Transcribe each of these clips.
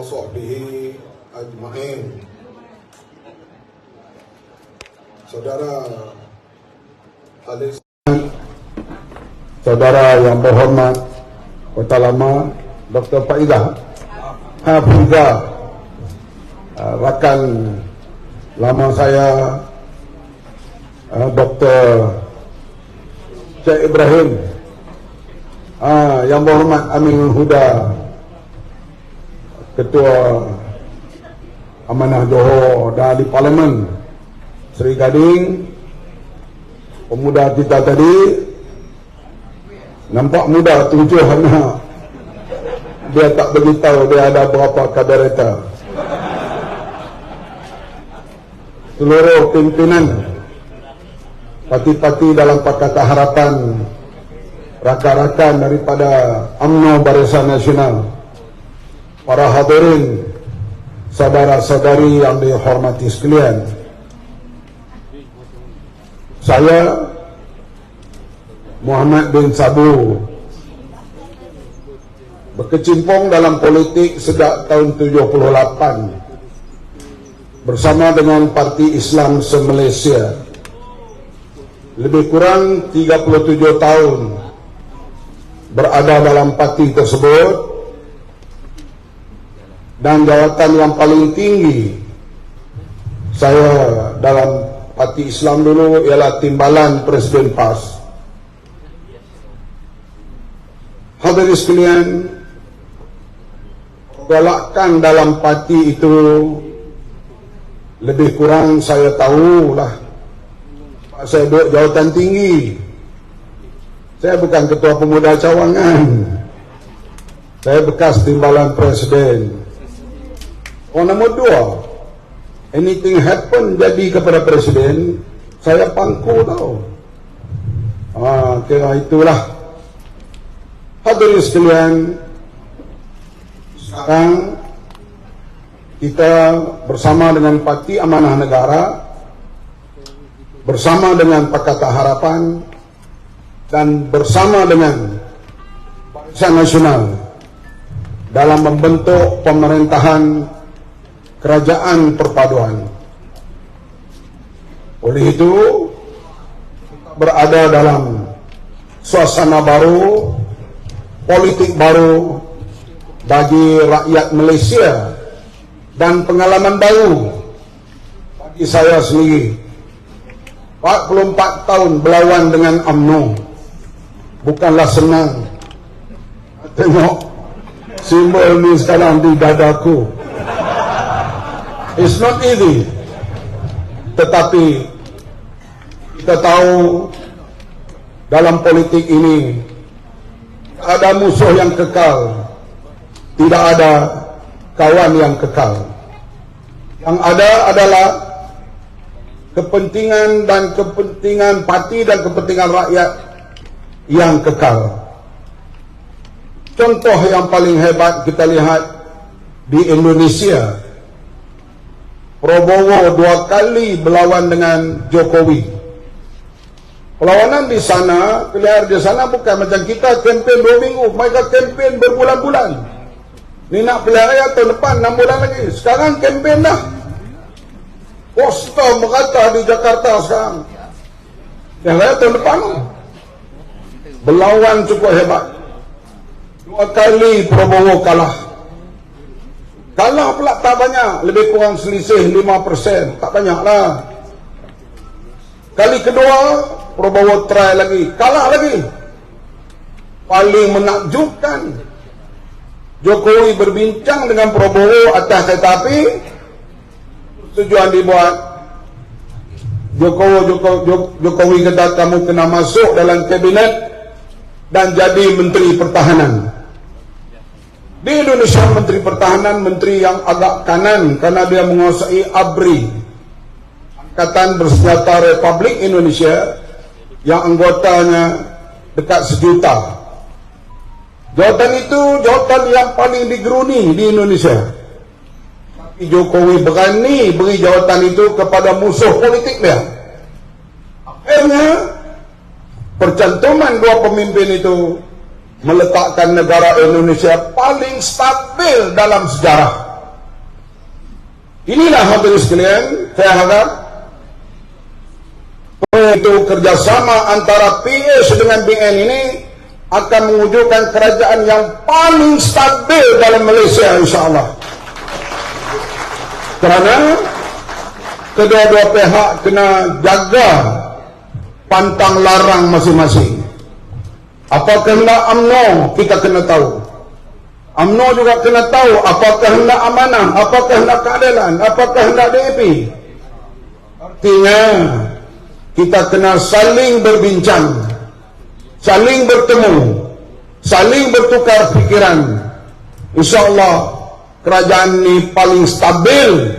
sahbihi ajma'in. Saudara saudara yang berhormat, Kota Lama Dr. Faidah Hafizah, rakan lama saya Dr. Syekh Ibrahim, yang berhormat Aminul Huda, Ketua Amanah Johor dan di Parlimen Seri Gading. Pemuda kita tadi nampak muda, 7 anak. Dia tak beritahu dia ada berapa kadereta. Seluruh pimpinan parti-parti dalam Pakatan Harapan, rakan-rakan daripada UMNO Barisan Nasional, para hadirin, saudara-saudari yang dihormati sekalian. Saya Muhammad bin Sabu berkecimpung dalam politik sejak tahun 78 bersama dengan Parti Islam se-Malaysia. Lebih kurang 37 tahun berada dalam parti tersebut, dan jawatan yang paling tinggi saya dalam Parti Islam dulu ialah Timbalan Presiden PAS. Hadirin sekalian, galakan dalam parti itu lebih kurang saya tahulah. Saya duduk jawatan tinggi. Saya bukan ketua pemuda cawangan. Saya bekas Timbalan Presiden. Nombor 2, anything happen jadi kepada Presiden, saya pangku tau. Kira itulah. Hadirin sekalian, sekarang kita bersama dengan Parti Amanah Negara, bersama dengan Pakatan Harapan, dan bersama dengan Barisan Nasional dalam membentuk pemerintahan kerajaan perpaduan. Oleh itu, berada dalam suasana baru, politik baru bagi rakyat Malaysia, dan pengalaman baru bagi saya sendiri. 44 tahun berlawan dengan UMNO bukanlah senang. Tengok simbol ni sekarang di dadaku. It's not easy. Tetapi kita tahu dalam politik ini ada musuh yang kekal, tidak ada kawan yang kekal. Yang ada adalah kepentingan dan kepentingan parti dan kepentingan rakyat yang kekal. Contoh yang paling hebat kita lihat di Indonesia, Prabowo 2 kali berlawan dengan Jokowi. Perlawanan di sana, pilihan di sana bukan macam kita kempen 2 minggu, mereka kempen berbulan-bulan. Ni nak pilihan raya tahun depan 6 bulan lagi. Sekarang kempen dah. Poster merata di Jakarta sekarang. Yang raya tahun depan berlawan cukup hebat. 2 kali Prabowo kalah. Kalah pula tak banyak, lebih kurang selisih 5%, tak banyak lah. Kali kedua Prabowo try lagi, kalah lagi. Paling menakjubkan, Jokowi berbincang dengan Prabowo atas kereta api. Tujuan dibuat, Jokowi kata kamu kena masuk dalam kabinet dan jadi Menteri Pertahanan. Di Indonesia Menteri Pertahanan, menteri yang agak kanan karena dia menguasai ABRI, Angkatan Bersenjata Republik Indonesia, yang anggotanya dekat 1 juta. Jawatan itu jawatan yang paling digeruni di Indonesia. Tapi Jokowi berani beri jawatan itu kepada musuh politik dia. Akhirnya percantuman 2 pemimpin itu meletakkan negara Indonesia paling stabil dalam sejarah. Inilah hadirin sekalian, saya harap itu kerjasama antara PS dengan BN ini akan mewujudkan kerajaan yang paling stabil dalam Malaysia, insyaAllah. Kerana kedua-dua pihak kena jaga pantang larang masing-masing. Apakah hendak UMNO, kita kena tahu. UMNO juga kena tahu apakah hendak amanah, apakah hendak keadilan, apakah hendak DAP. Artinya kita kena saling berbincang, saling bertemu, saling bertukar pikiran. InsyaAllah kerajaan ini paling stabil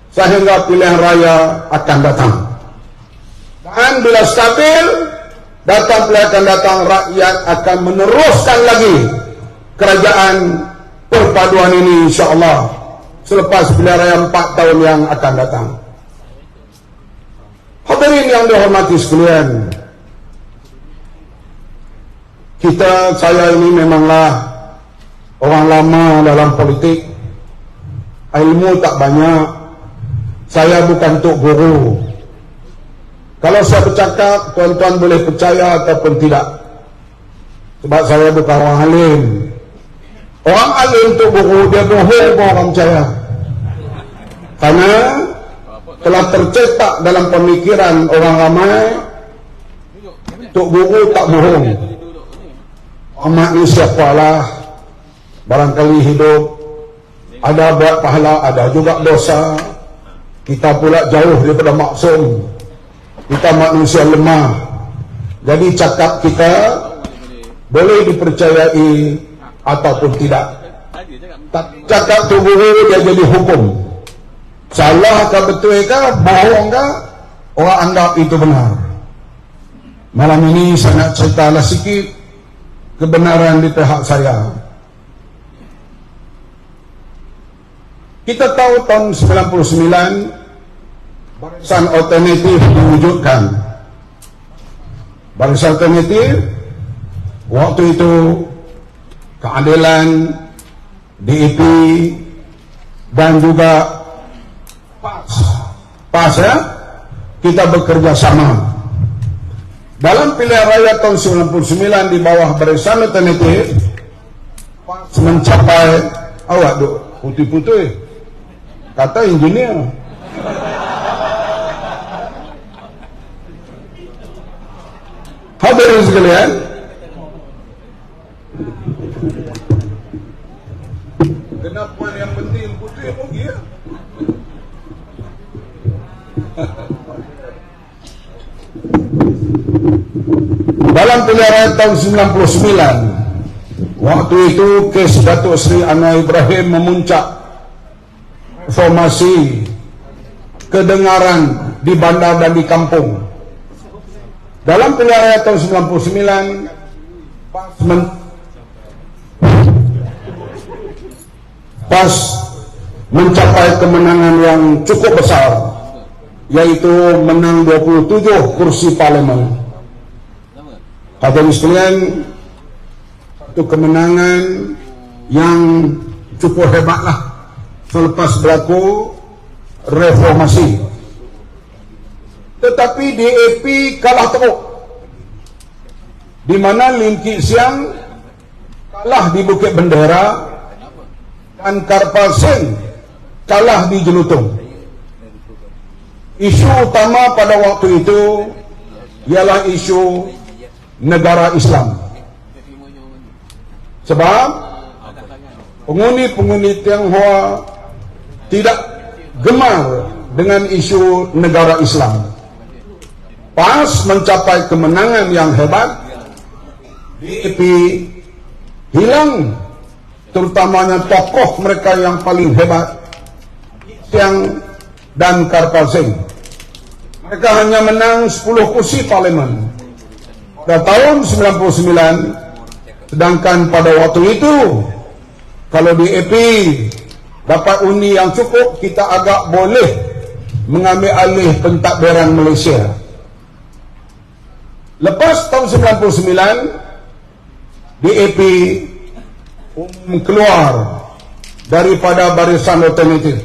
sehingga pilihan raya akan datang. Dan bila stabil, datang pilihan akan datang, rakyat akan meneruskan lagi kerajaan perpaduan ini, insyaAllah, selepas pilihan raya 4 tahun yang akan datang. Hadirin yang dihormati sekalian, saya ini memanglah orang lama dalam politik, ilmu tak banyak, saya bukan tok guru. Kalau saya bercakap, tuan-tuan boleh percaya ataupun tidak, sebab saya bukan orang alim. Orang alim tok guru, dia bohong orang percaya, karena telah tercetak dalam pemikiran orang ramai, tok guru tak bohong. Amat ni siapalah, barangkali hidup ada buat pahala, ada juga dosa. Kita pula jauh daripada maksum, kita manusia lemah. Jadi cakap kita boleh dipercayai ataupun tidak. Cakap tu guru dia jadi hukum. Salah ke betul ke, bohong ke, orang anggap itu benar. Malam ini saya nak ceritalah sikit kebenaran di pihak saya. Kita tahu tahun 99 Barisan Alternatif diwujudkan. Barisan Alternatif waktu itu keadilan, DAP dan juga PAS ya, kita bekerja sama. Dalam pilihan raya tahun 99 di bawah Barisan Alternatif, PAS mencapai, awak duk putih-putih, kata engineer. Hadirin sekalian, kenapa yang penting putih pergi ya? Dalam pilihan raya tahun 99, waktu itu kes Datuk Seri Anwar Ibrahim memuncak, reformasi kedengaran di bandar dan di kampung. Dalam pilihan raya tahun 99, PAS mencapai kemenangan yang cukup besar, yaitu menang 27 kursi parlimen. Hadirin sekalian, itu kemenangan yang cukup hebatlah selepas berlaku reformasi. Tetapi DAP kalah teruk, di mana Lim Kit Siang kalah di Bukit Bendera dan Karpal Singh kalah di Jelutong. Isu utama pada waktu itu ialah isu negara Islam. Sebab penghuni-penghuni Tionghoa tidak gemar dengan isu negara Islam. PAS mencapai kemenangan yang hebat, DAP hilang, terutamanya tokoh mereka yang paling hebat, Siang dan Karpal Singh. Mereka hanya menang 10 kursi parlimen pada tahun 99, sedangkan pada waktu itu kalau DAP dapat undi yang cukup, kita agak boleh mengambil alih pentadbiran Malaysia. Lepas tahun 99, DAP keluar daripada Barisan Alternatif.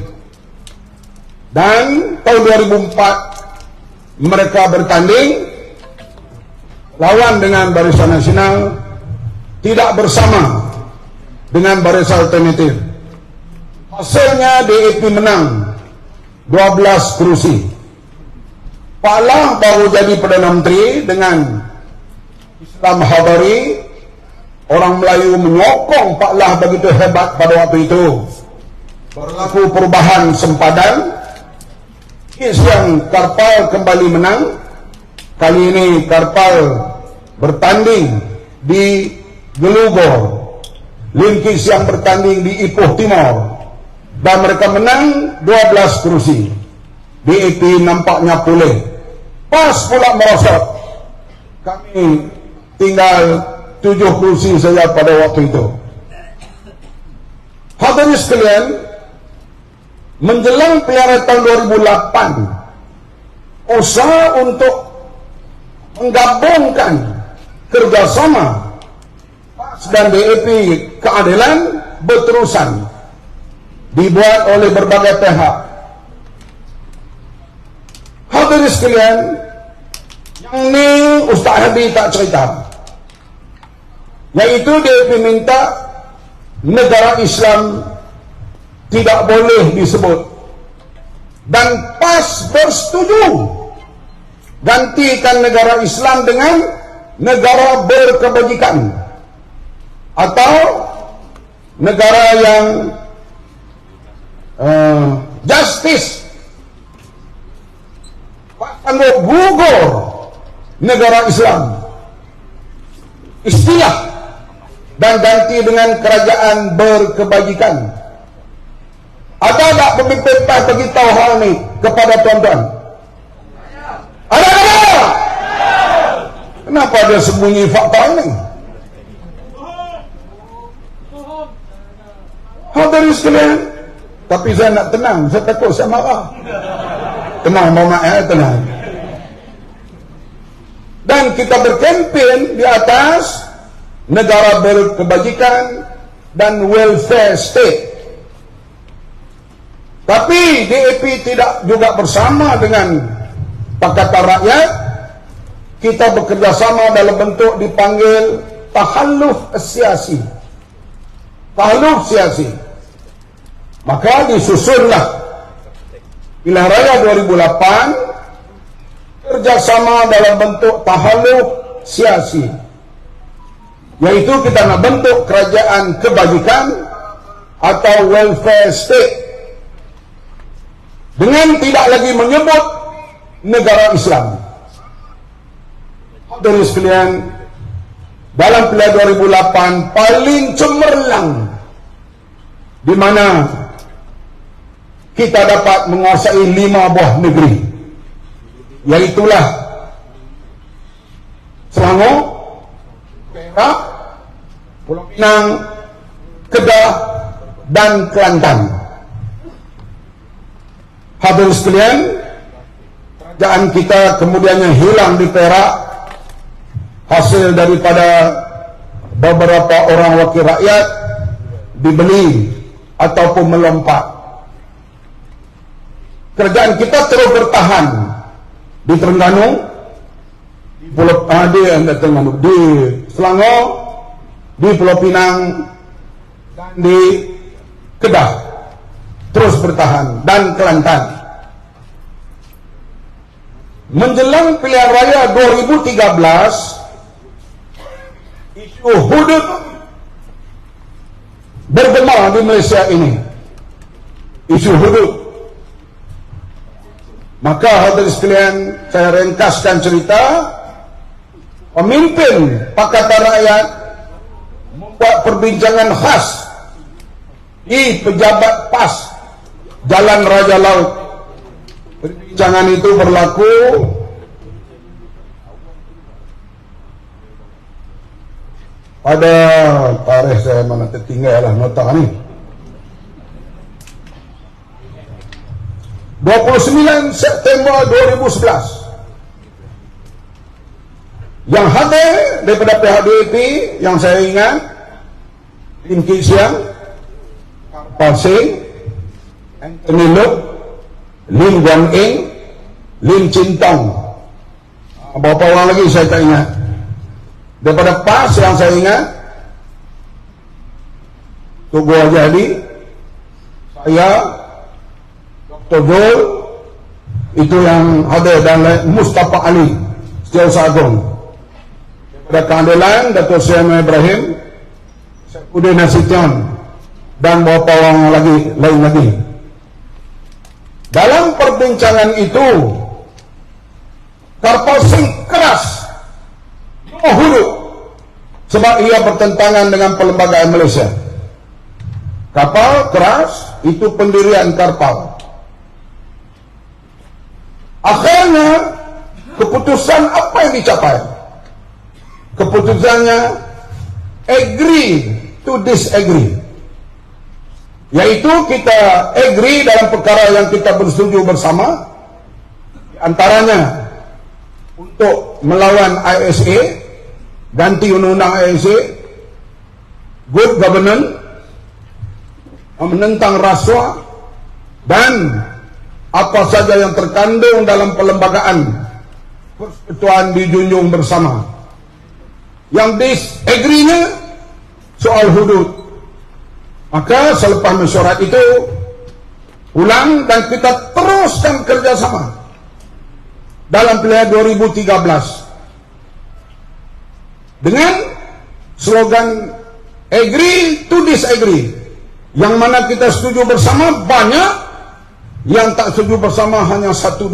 Dan tahun 2004 mereka bertanding lawan dengan Barisan Nasional, tidak bersama dengan Barisan Alternatif. Hasilnya DAP menang 12 kursi. Pak Lah baru jadi Perdana Menteri dengan Islam Habari. Orang Melayu menyokong Pak Lah begitu hebat pada waktu itu. Berlaku perubahan sempadan. Yang Karpal kembali menang. Kali ini Karpal bertanding di Gelugor. Linkis yang bertanding di Ipoh Timur. Dan mereka menang 12 kursi. DAP nampaknya pulih. Pas pula merosot. Kami tinggal 7 kursi saja pada waktu itu. Hadirin sekalian, menjelang pilihan tahun 2008, usaha untuk menggabungkan kerjasama PAS dan DAP keadilan berterusan dibuat oleh berbagai pihak. Hadirin sekalian, yang ini Ustaz Hadi tak cerita, yaitu dia minta negara Islam tidak boleh disebut, dan PAS bersetuju gantikan negara Islam dengan negara berkebajikan atau negara yang justice. Sanggup gugur negara Islam istilah dan ganti dengan kerajaan berkebajikan. Ada tak pemimpin PAS bagi tahu hal ini kepada tuan-tuan? Ada tak? Kenapa dia sembunyi fakta ini? Hadirin sekalian, tapi saya nak tenang, saya takut saya marah. Tenang, Mama, tenang. Dan kita berkempen di atas negara berkebajikan dan welfare state. Tapi DAP tidak juga bersama dengan Pakatan Rakyat. Kita bekerjasama dalam bentuk dipanggil tahalluf siasi. Tahalluf siasi. Maka disusunlah pilihan raya 2008 kerjasama dalam bentuk tahalluf siasi. Yaitu kita nak bentuk kerajaan kebajikan atau welfare state dengan tidak lagi menyebut negara Islam. Hadirin sekalian, dalam pilihan 2008 paling cemerlang di mana kita dapat menguasai 5 buah negeri, yaitulah Selangor, Perak, Pulau Pinang, Kedah, dan Kelantan. Hadirin sekalian, kerajaan kita kemudiannya hilang di Perak, hasil daripada beberapa orang wakil rakyat dibeli ataupun melompat. Kerajaan kita terus bertahan di Terengganu, di Selangor, di Pulau Pinang, dan di Kedah, terus bertahan, dan Kelantan. Menjelang pilihan raya 2013, isu hudud bergema di Malaysia ini. Isu hudud. Maka hadirin sekalian, saya ringkaskan cerita. Pemimpin Pakatan Rakyat membuat perbincangan khas di pejabat PAS Jalan Raja Laut. Perbincangan itu berlaku pada tarikh, saya mana tertinggal lah nota ni, 29 September 2011. Yang hadir daripada pihak DAP yang saya ingat, Lim Kit Siang, Karpal Singh, Anthony Loke, Lim Guan Eng, Lim Chin Tong. Berapa orang lagi saya tak ingat. Daripada PAS yang saya ingat, Tugu Hajadi, saya, Dr. Jol, itu yang ada, dan Mustafa Ali, Setiausaha Agung. Daripada Keadilan, Dato' Syam Ibrahim, Saifuddin Nasution, dan beberapa orang lain lagi. Dalam perbincangan itu, Karpal Singh keras menghuduk sebab ia bertentangan dengan perlembagaan Malaysia. Kapal keras itu pendirian Karpal. Akhirnya keputusan apa yang dicapai? Keputusannya agree to disagree, yaitu kita agree dalam perkara yang kita bersetuju bersama, antaranya untuk melawan ISA, ganti undang-undang ISA, good governance, menentang rasuah, dan apa saja yang terkandung dalam perlembagaan persekutuan dijunjung bersama. Yang disagree-nya soal hudud. Maka selepas mesyuarat itu ulang dan kita teruskan kerjasama dalam pilihan 2013 dengan slogan agree to disagree, yang mana kita setuju bersama banyak, yang tak setuju bersama hanya 1-2,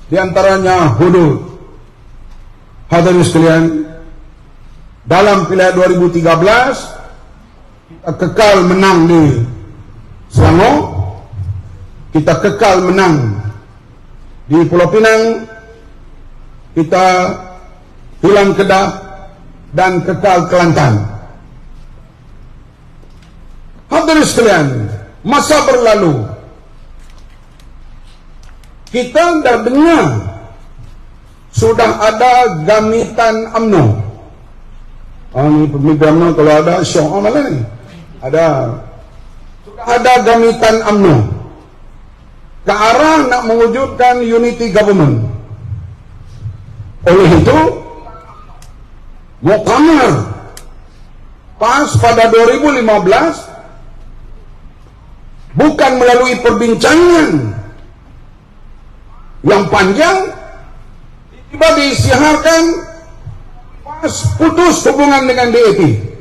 di antaranya hudud. Hadirin sekalian, dalam pilihan 2013 kita kekal menang di Selangor, kita kekal menang di Pulau Pinang, kita hilang Kedah, dan kekal Kelantan. Hadirin sekalian, masa berlalu, kita dah dengar sudah ada gamitan UMNO. Ini pemimpin UMNO kalau ada syok mana ni? Sudah ada gamitan UMNO ke arah nak mewujudkan unity government. Oleh itu, muktamar PAS pada 2015 bukan melalui perbincangan yang panjang, tiba disiarkan PAS putus hubungan dengan DAP.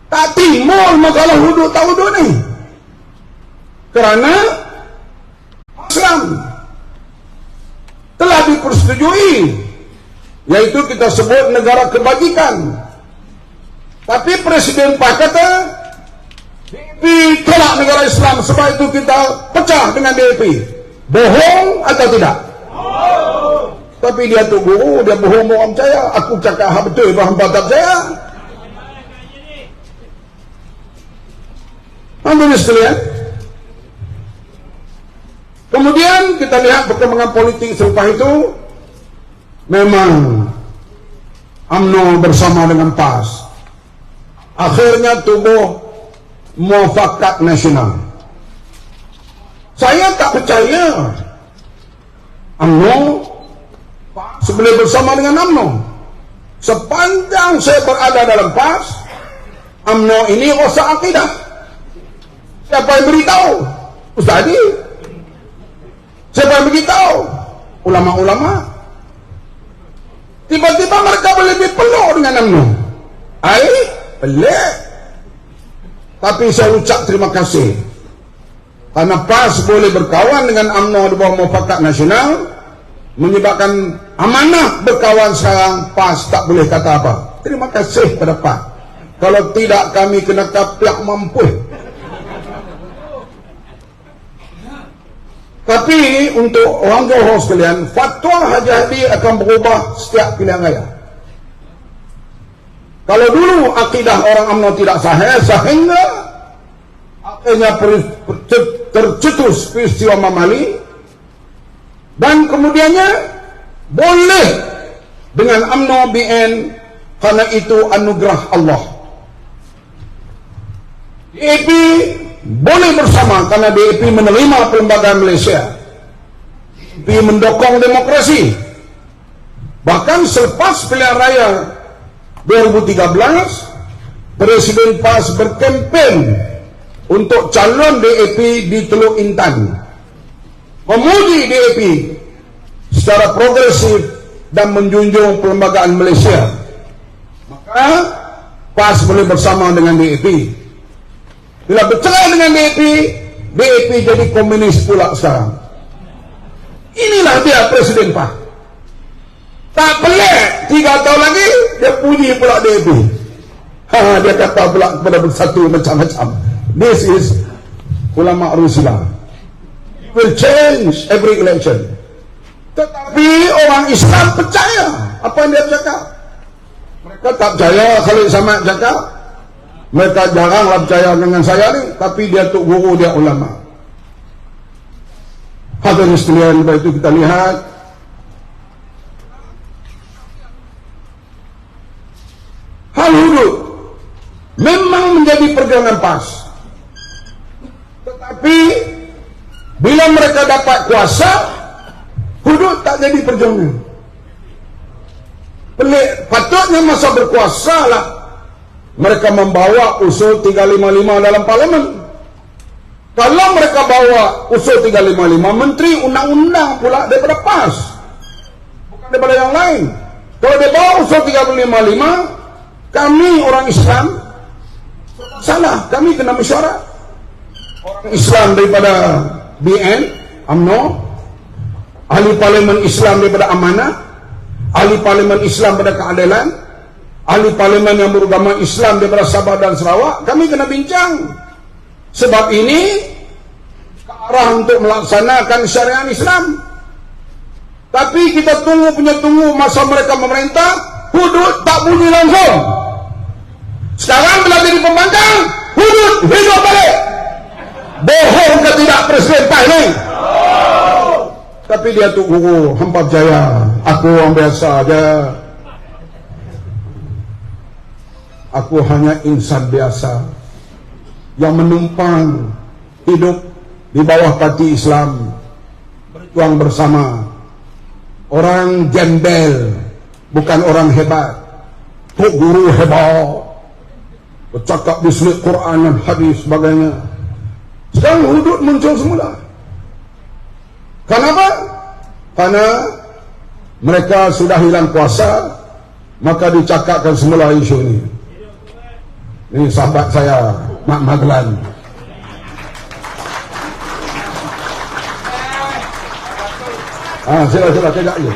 Tak timbul masalah hudud tak hudud ni, kerana Islam telah dipersetujui, yaitu kita sebut negara kebajikan. Tapi Presiden PAS kata DAP tolak negara Islam, sebab itu kita pecah dengan DAP. Bohong atau tidak? Bohong. Tapi dia tu guru, dia bohong orang percaya. Aku cakap betul, hampa tak percaya. Hadirin sekalian, kemudian kita lihat perkembangan politik selepas itu. Memang UMNO bersama dengan PAS akhirnya tubuh Muafakat Nasional. Saya tak percaya UMNO boleh bersama dengan UMNO. Sepanjang saya berada dalam PAS, UMNO ini rosak akidah. Siapa yang beritahu? Ustaz Adi. Siapa yang beritahu? Ulama-ulama. Tiba-tiba mereka boleh lebih peluk dengan UMNO. Pelik. Tapi saya ucap terima kasih, karena PAS boleh berkawan dengan UMNO di bawah Muafakat Nasional, menyebabkan amanah berkawan sekarang PAS tak boleh kata apa. Terima kasih pada PAS. Kalau tidak kami kena tapiak mampu. Tapi untuk orang Johor sekalian, fatwa Haji Hadi akan berubah setiap pilihan raya. Kalau dulu akidah orang UMNO tidak sahih, sehingga akhirnya tercetus peristiwa Mamali, dan kemudiannya boleh dengan UMNO BN, karena itu anugerah Allah. DAP boleh bersama karena DAP menerima perlembagaan Malaysia. DAP mendukung demokrasi. Bahkan selepas pilihan raya 2013, Presiden PAS berkempen untuk calon DAP di Teluk Intan, memuji DAP secara progresif dan menjunjung perlembagaan Malaysia. Maka PAS boleh bersama dengan DAP. Bila bercerai dengan DAP, DAP jadi komunis pula sekarang. Inilah dia Presiden PAS. Tak pelik, 3 tahun lagi dia puji pula DAP. Dia kata pula kepada bersatu macam-macam. This is ulama Rusila. It will change every election. Tetapi orang Islam percaya apa yang dia cakap. Mereka tak percaya Khalid Samad cakap. Mereka jaranglah percaya dengan saya ni, tapi dia tu guru, dia ulama. Hadirin sekalian, lepas itu kita lihat hal hudud memang menjadi perjuangan PAS. Tetapi bila mereka dapat kuasa, hudud tak jadi perjuangan. Pelik, patutnya masa berkuasa lah mereka membawa usul 355 dalam parlimen. Kalau mereka bawa usul 355, menteri undang-undang pula daripada PAS, bukan daripada yang lain. Kalau dia bawa usul 355, kami orang Islam salah, kami kena mesyuarat. Orang Islam daripada BN, UMNO, ahli parlimen Islam daripada Amanah, ahli parlimen Islam daripada Keadilan, ahli parlimen yang beragama Islam daripada Sabah dan Sarawak, kami kena bincang. Sebab ini ke arah untuk melaksanakan syariat Islam. Tapi kita tunggu masa mereka memerintah, hudud tak bunyi langsung. Sekarang bila jadi pembangkang, hudud hidup balik. Bohong ke tidak Presiden PAS ni? Tapi dia tu guru, hampa percaya. Aku orang biasa aja. Aku hanya insan biasa yang menumpang hidup di bawah parti Islam, berjuang bersama. Orang gembel, bukan orang hebat. Tok guru hebat, bercakap di sudut Quran dan hadis sebagainya. Sekarang hudud muncul semula. Kenapa? Karena mereka sudah hilang kuasa, maka dicakapkan semula isu ini. Ini sahabat saya, Mak Magelan. Sila kejap je.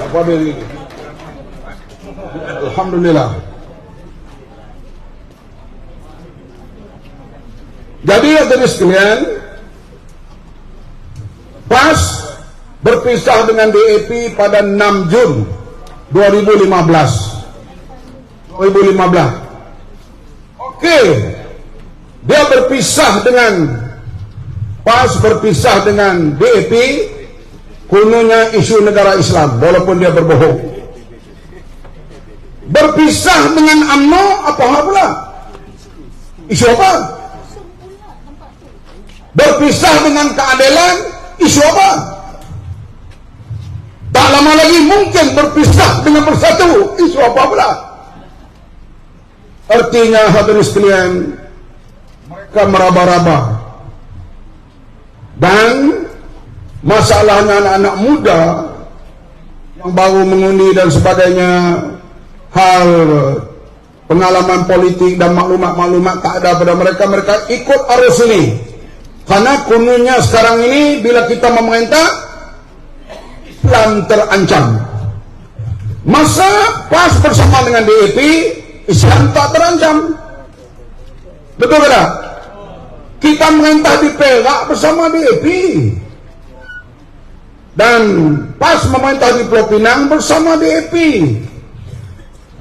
Apa habis ni? Alhamdulillah. Jadi hadirin sekalian, PAS berpisah dengan DAP pada 6 Jun 2015. Okey, dia berpisah dengan PAS, berpisah dengan DAP, kononnya isu negara Islam, walaupun dia berbohong. Berpisah dengan UMNO, apa hal pula? Isu apa? Berpisah dengan Keadilan, isu apa? Tak lama lagi mungkin berpisah dengan Bersatu, isu apa pula? Artinya hadirin sekalian, mereka meraba-raba. Dan masalahnya anak-anak muda yang baru mengundi dan sebagainya, hal pengalaman politik dan maklumat-maklumat tak ada pada mereka. Mereka ikut arus ini. Karena kononnya sekarang ini bila kita memerintah, Islam terancam. Masa PAS bersama dengan DAP, Islam tak terancam. Betul tak? Kita memerintah di Perak bersama DAP, dan PAS memerintah di Pulau Pinang bersama DAP.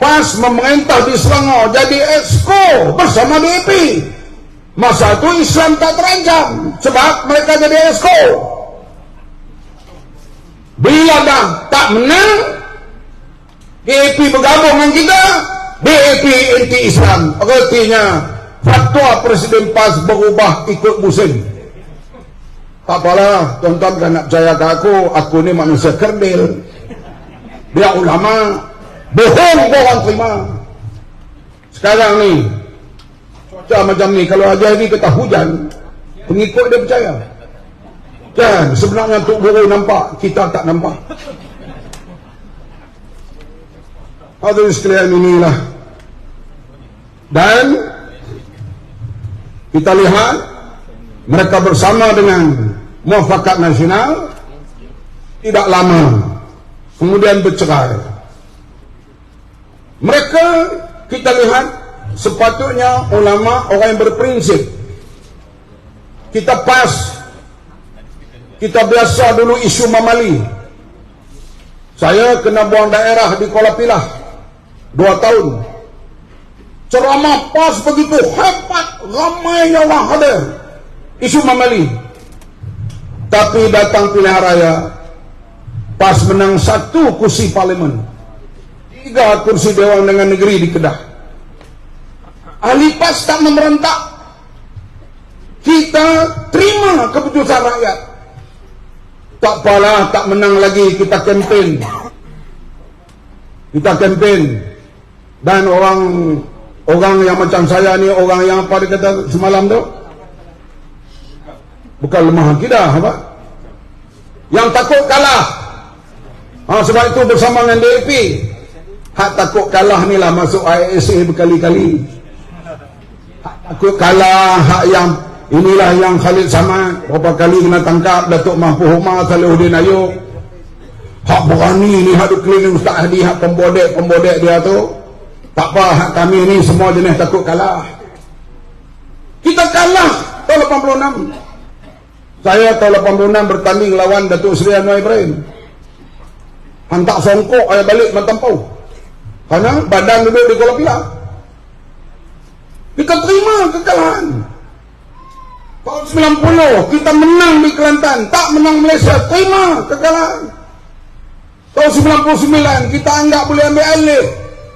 PAS memerintah di Selangor jadi exco bersama DAP. Masa itu Islam tak terancam sebab mereka jadi exco. Bila dah tak menang, DAP bergabung dengan kita, DAP anti Islam. Artinya fatwa Presiden PAS berubah ikut musim. Tak apalah, tuan-tuan kan nak percaya ke aku ni manusia kerdil. Dia ulama, bohong orang terima. Sekarang ni, cuaca macam ni, kalau aja ni kata hujan, pengikut dia percaya. Kan, sebenarnya Tok Guru nampak, kita tak nampak. Hadirin sekalian, inilah. Dan kita lihat mereka bersama dengan Muafakat Nasional tidak lama kemudian bercerai. Mereka kita lihat sepatutnya ulama orang yang berprinsip. Kita PAS, kita biasa dulu isu Mamali. Saya kena buang daerah di Kuala Pilah 2 tahun. Ceramah PAS begitu hebat, ramai orang hadir. Isu Mamali. Tapi datang pilihan raya, PAS menang 1 kursi parlimen, 3 kursi Dewan Undangan Negeri di Kedah. Ahli PAS tak memerentak. Kita terima keputusan rakyat. Tak apalah, tak menang lagi, kita kempen. Dan orang yang macam saya ni, orang yang apa dia kata semalam tu, bukan lemah akidah apa? Yang takut kalah. Sebab itu bersama dengan DAP, hak takut kalah ni lah masuk ISA berkali-kali. Hak takut kalah, hak yang inilah yang Khalid Samad berapa kali kena tangkap, Datuk Mahfuz Umar, Salihuddin Ayub. Hak berani ni, hak duk keliling Ustaz Hadi, hak pembodek dia tu. Tak apa, hak kami ni semua jenis takut kalah. Kita kalah tahun 86. Saya tahun 86 bertanding lawan Datuk Seri Anwar Ibrahim. Hantar songkok ayah balik Matampau. Karena badan duduk di Kuala Pilah. Kita terima kekalahan. Tahun 90 kita menang di Kelantan, tak menang Malaysia, terima kekalahan. Tahun 99 kita anggap boleh ambil alih,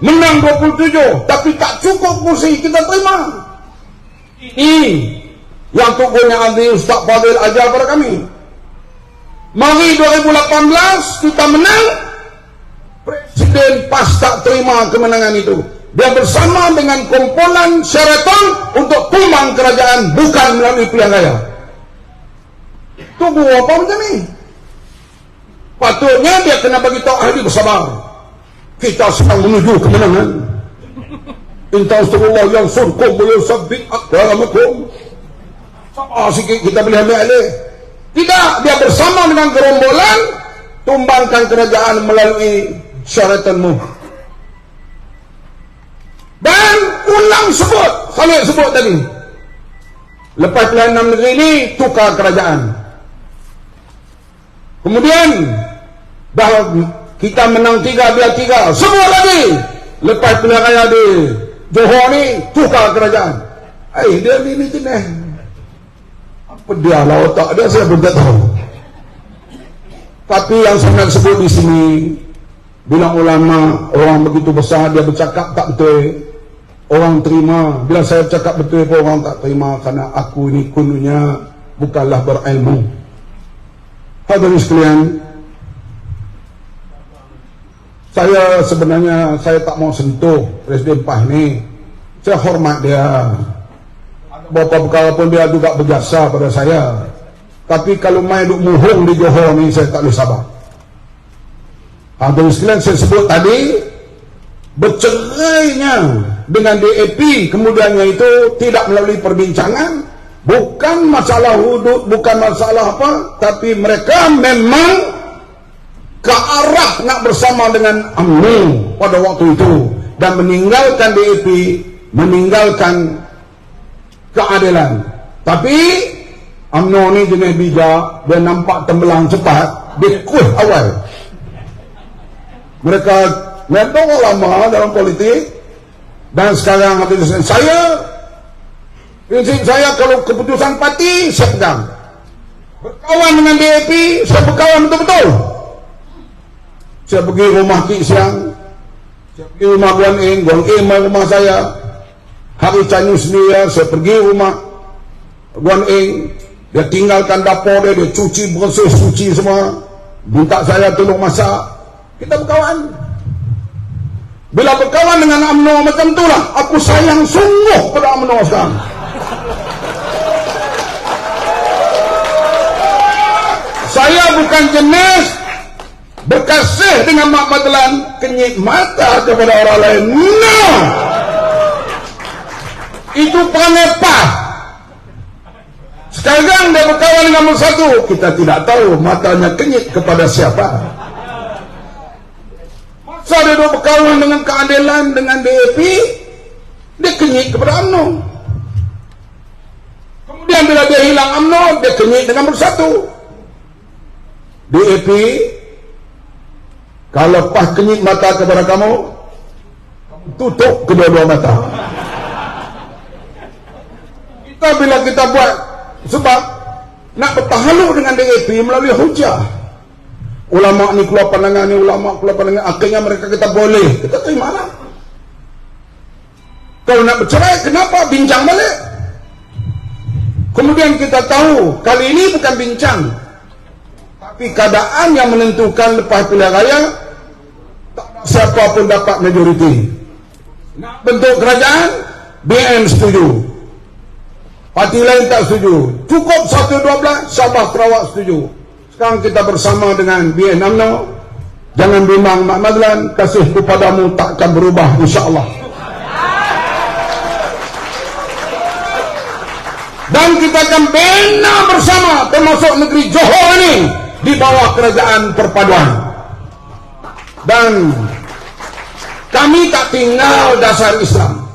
menang 27, tapi tak cukup kursi, kita terima. Ini yang Tukunya Azri Ustaz Fadil ajar pada kami. Mari 2018 kita menang, Presiden PAS tak terima kemenangan itu. Dia bersama dengan kumpulan Sheraton untuk tumbang kerajaan, bukan melalui pilihan raya. Tunggu apa macam ni? Patutnya dia kena bagi tahu ahli bersabar. Kita sedang menuju kemenangan. Inta astagfirullah yang surkum wa yusabbit aqdamakum. Sabar sikit, kita boleh ambil alih. Tidak, dia bersama dengan gerombolan tumbangkan kerajaan melalui Sheratonmu. Dan ulang sebut, Khalid sebut tadi, lepas pilihan 6 negeri ini tukar kerajaan. Kemudian dah kita menang 3, dia 3, sebut lagi lepas pilihan raya di Johor ni tukar kerajaan. Dia ni jenis apa dia lah otak dia, saya pun tak tahu. Tapi yang saya nak sebut di sini, bilang ulama orang begitu besar, dia bercakap tak betul, orang terima. Bila saya bercakap betul pun orang tak terima, kerana aku ini kununya bukanlah berilmu. Hadirin sekalian, saya sebenarnya saya tak mau sentuh Presiden PAS ni. Saya hormat dia, beberapa perkara pun dia juga berjasa pada saya. Tapi kalau main duk muhung di Johor ni, saya tak boleh sabar. Hadirin sekalian, saya sebut tadi, bercerainya dengan DAP kemudiannya itu tidak melalui perbincangan, bukan masalah hudud, bukan masalah apa, tapi mereka memang ke arah nak bersama dengan UMNO pada waktu itu, dan meninggalkan DAP, meninggalkan keadilan. Tapi UMNO ni jenis bijak, dia nampak tembelang cepat, dia kuih awal. Mereka orang lama dalam politik. Dan sekarang prinsip saya kalau keputusan parti saya pegang. Berkawan dengan DAP, saya berkawan betul-betul. Saya pergi rumah Kik Siang, saya pergi rumah Guan Eng rumah saya. Hari Chinese New Year saya pergi rumah Guan Eng, dia tinggalkan dapur dia cuci bersih suci semua, minta saya tolong masak. Kita berkawan. Bila berkawan dengan UMNO macam itulah aku sayang sungguh pada UMNO sekarang. Saya bukan jenis berkasih dengan Mak Madlan, kenyit mata kepada orang lain. No! Itu perangai pah. Sekarang dia berkawan dengan bersatu, kita tidak tahu matanya kenyit kepada siapa. Masa dia berkawan dengan keadilan, dengan DAP, dia kenyit kepada UMNO. Kemudian bila dia hilang UMNO, dia kenyit dengan bersatu. DAP, kalau pah kenyit mata kepada kamu, tutup kedua-dua mata. Kita bila kita buat, sebab nak bertahaluk dengan DAP melalui hujah. Ulama ni keluar pandangan ni, ulama keluar pandangan, akhirnya mereka kita boleh, kita terima lah. Kalau nak bercerai, kenapa bincang balik? Kemudian kita tahu kali ini bukan bincang, tapi keadaan yang menentukan lepas pilihan raya, tak ada siapa pun dapat majoriti. Nak bentuk kerajaan, BN setuju, parti lain tak setuju. Cukup 1-12, Sabah Sarawak setuju. Sekarang kita bersama dengan BN UMNO. Jangan bimbang Mak Madlan, kasih kepadamu takkan berubah insya-Allah. Dan kita akan bina bersama, termasuk negeri Johor ini, di bawah kerajaan perpaduan. Dan kami tak tinggal dasar Islam.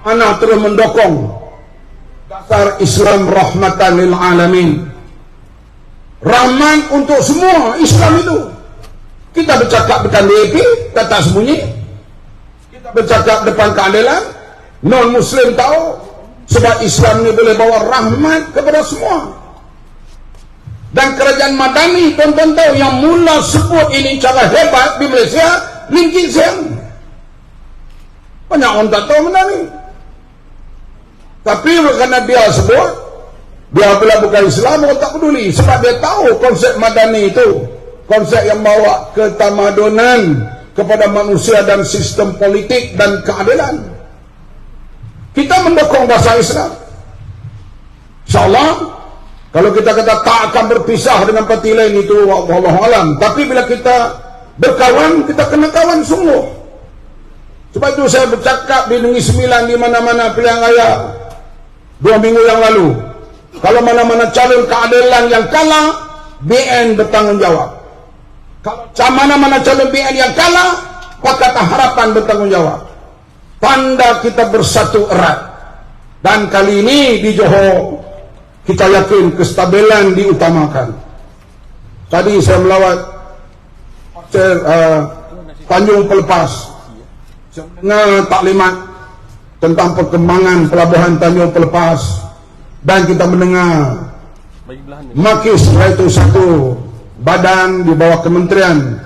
Anak terus mendukung dasar Islam rahmatan lil alamin. Rahmat untuk semua Islam itu. Kita bercakap depan DAP, kita tak sembunyi. Kita bercakap depan keadilan, non Muslim tahu, sebab Islam ini boleh bawa rahmat kepada semua. Dan kerajaan Madani, tuan-tuan tahu, yang mula sebut ini cara hebat di Malaysia, Lim Kim Seng. Banyak orang tak tahu benda ni. Tapi kerana dia sebut, dia bila bukan Islam, orang tak peduli. Sebab dia tahu konsep Madani itu, konsep yang bawa ketamadunan kepada manusia dan sistem politik dan keadilan. Kita mendukung bahasa Islam. InsyaAllah, kalau kita kata tak akan berpisah dengan parti lain itu, wallahualam. Tapi bila kita berkawan, kita kena kawan sungguh. Sebab itu saya bercakap di Negeri Sembilan, di mana-mana pilihan raya 2 minggu yang lalu. Kalau mana-mana calon keadilan yang kalah, BN bertanggungjawab. Kalau mana-mana calon BN yang kalah, Pakatan Harapan bertanggungjawab. Tanda kita bersatu erat. Dan kali ini di Johor, kita yakin kestabilan diutamakan. Tadi saya melawat Tanjung Pelepas. Saya mendengar taklimat tentang perkembangan pelabuhan Tanjung Pelepas. Dan kita mendengar Makis, iaitu satu badan di bawah Kementerian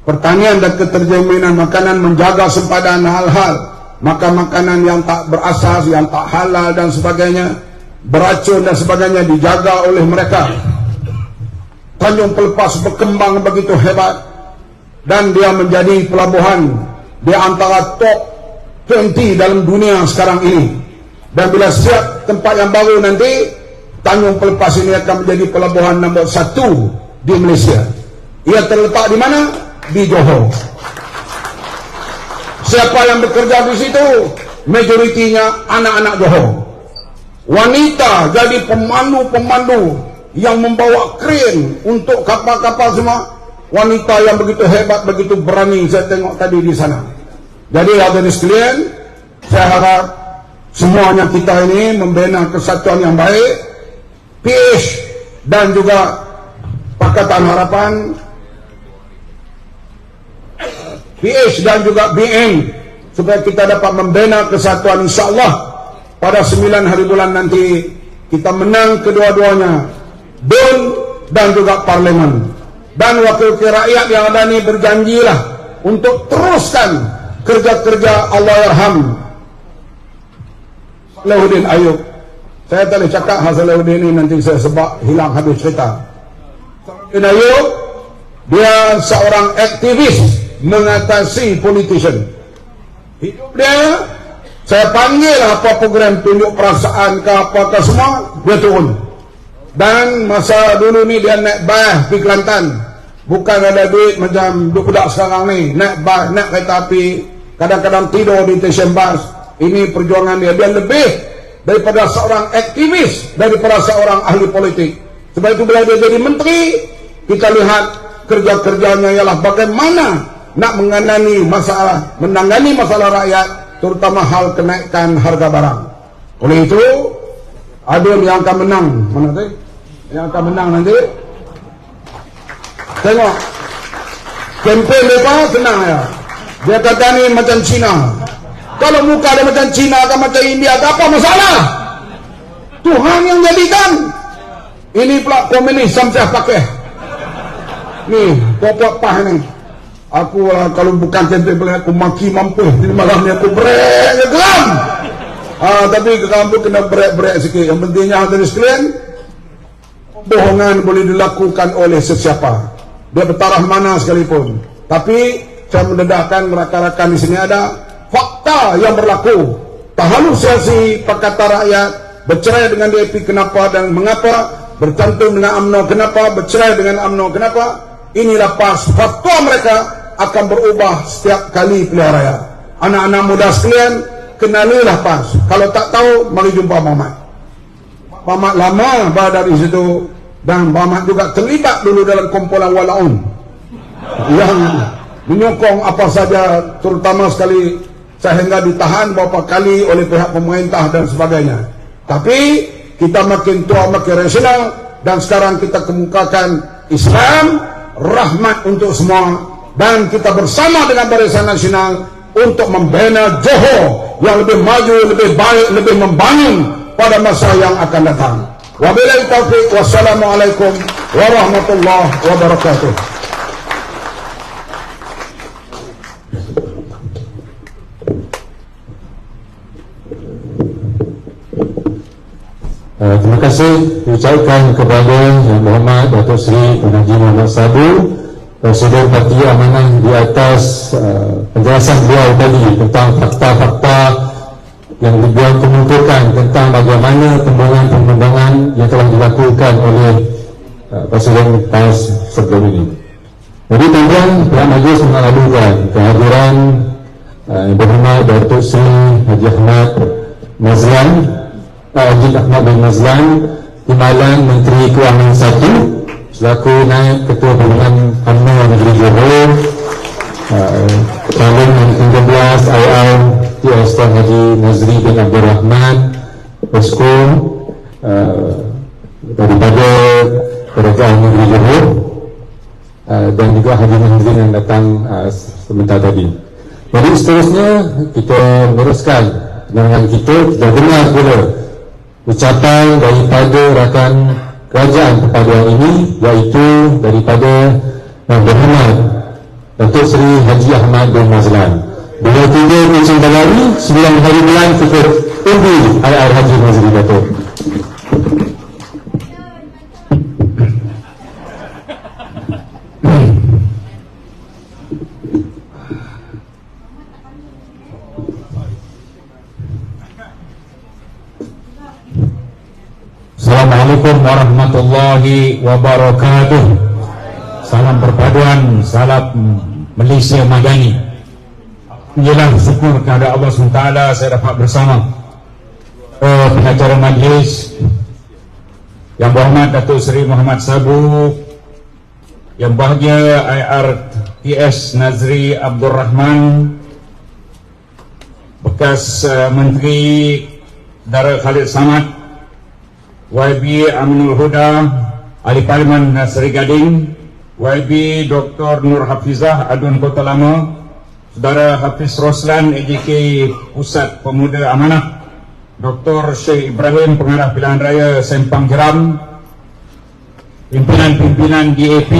Pertanian dan Keterjaminan Makanan, menjaga sempadan hal-hal makanan yang tak berasas, yang tak halal dan sebagainya, beracun dan sebagainya, dijaga oleh mereka. Tanjung Pelepas berkembang begitu hebat dan dia menjadi pelabuhan di antara top 20 dalam dunia sekarang ini. Dan bila siap tempat yang baru nanti, Tanjung Pelepas ini akan menjadi pelabuhan nombor 1 di Malaysia. Ia terletak di mana? Di Johor. Siapa yang bekerja di situ? Majoritinya anak-anak Johor. Wanita jadi pemandu-pemandu yang membawa kren untuk kapal-kapal semua. Wanita yang begitu hebat, begitu berani, saya tengok tadi di sana. Jadi hadirin sekalian, saya harap semuanya kita ini membina kesatuan yang baik. PH dan juga Pakatan Harapan, PH dan juga BN, supaya kita dapat membina kesatuan. InsyaAllah pada 9 hari bulan nanti kita menang kedua-duanya, DUN dan juga Parlimen. Dan wakil-wakil rakyat yang ada ini berjanjilah untuk teruskan kerja-kerja Allahyarham Salahuddin Ayub. Saya tak boleh cakap Salahuddin ini, nanti saya sebab hilang habis cerita. Salahuddin Ayub, dia seorang aktivis mengatasi politician. Hidup dia, saya panggil apa program tunjuk perasaan ke apa-apa semua, dia turun. Dan masa dulu ni dia naik bas pergi Kelantan. Bukan ada duit macam budak sekarang ni, naik bas, naik kereta api, kadang-kadang tidur di stesen bas. Ini perjuangan dia. Dia lebih daripada seorang aktivis, daripada seorang ahli politik. Sebab itu bila dia jadi menteri, kita lihat kerja-kerjanya ialah bagaimana nak menangani masalah rakyat, terutama hal kenaikan harga barang. Oleh itu, adun yang akan menang. Mana tu? Yang akan menang nanti. Tengok, kempen mereka senang ya. Dia kata ni macam Cina. Kalau muka dia macam Cina atau macam India, tak apa masalah. Tuhan yang jadikan. Ini pula komunis sampai pakai. Ni, popot pah ni. Aku kalau bukan kempen aku maki mampu. Jadi malam ni aku brek je geram. Tapi kamu kena brek-brek sikit. Yang pentingnya dari sekalian, bohongan boleh dilakukan oleh sesiapa. Dia bertaraf mana sekalipun. Tapi saya mendedahkan rakan-rakan di sini ada fakta yang berlaku. Halusinasi perkata rakyat, bercerai dengan DAP kenapa dan mengapa, bercantum dengan UMNO kenapa, bercerai dengan UMNO kenapa. Inilah pas fatwa mereka akan berubah setiap kali pilihan raya. Anak-anak muda sekalian, kenalilah pas. Kalau tak tahu, mari jumpa Muhammad. Muhammad lama berada di situ. Dan Muhammad juga terlibat dulu dalam kumpulan Walaun yang menyokong apa saja, terutama sekali sehingga ditahan beberapa kali oleh pihak pemerintah dan sebagainya. Tapi kita makin tua makin rasional, dan sekarang kita kemukakan Islam rahmat untuk semua, dan kita bersama dengan Barisan Nasional untuk membina Johor yang lebih maju, lebih baik, lebih membangun pada masa yang akan datang. Wabillahi taufiq, wassalamualaikum warahmatullahi wabarakatuh. Terima kasih diucapkan kepada Yang Berhormat Datuk Seri Tun Haji Muhammad Sabu, Presiden Parti Amanah, di atas penjelasan beliau tadi tentang fakta-fakta yang beliau kemukakan tentang bagaimana pembangunan yang telah dilakukan oleh Presiden PAS sebelum ini. Jadi tuan-tuan, pihak majlis mengalukan kehadiran Yang Berhormat Datuk Seri Haji Ahmad Mazlan, Haji Ahmad bin Mazlan, Timbalan Menteri Kewangan 1, selaku Naib Ketua Hubungan UMNO Negeri Johor, calon yang 13 IAU TS Tuan Haji Nazri bin Abdul Rahman, Posko daripada Kerajaan Negeri Johor, dan juga Haji Nazri yang datang sebentar tadi. Jadi seterusnya kita meneruskan dengan kita dengar pula ucapan daripada rakan kerajaan perpaduan ini, iaitu daripada Yang Berhormat Datuk Seri Haji Ahmad bin Mazlan. Beliau tinggal di Cendalari 9 hari bulan kita undi air Haji Nazri Datuk. Assalamualaikum warahmatullahi wabarakatuh. Salam perpaduan, salam Malaysia Madani. Alhamdulillah, syukur kepada Allah SWT saya dapat bersama pengacara majlis Yang Berhormat Datuk Seri Muhammad Sabu, Yang Bahagia IRTS Nazri Abdul Rahman, bekas Menteri Dara Khalid Samad, YB Aminul Huda, Ahli Parlimen Seri Gading, YB Dr. Nur Hafizah Adun Kota Lama, Saudara Hafiz Roslan AJK Pusat Pemuda Amanah, Dr. Syekh Ibrahim Pengarah Pilihan Raya Sempang Jeram, pimpinan-pimpinan DAP,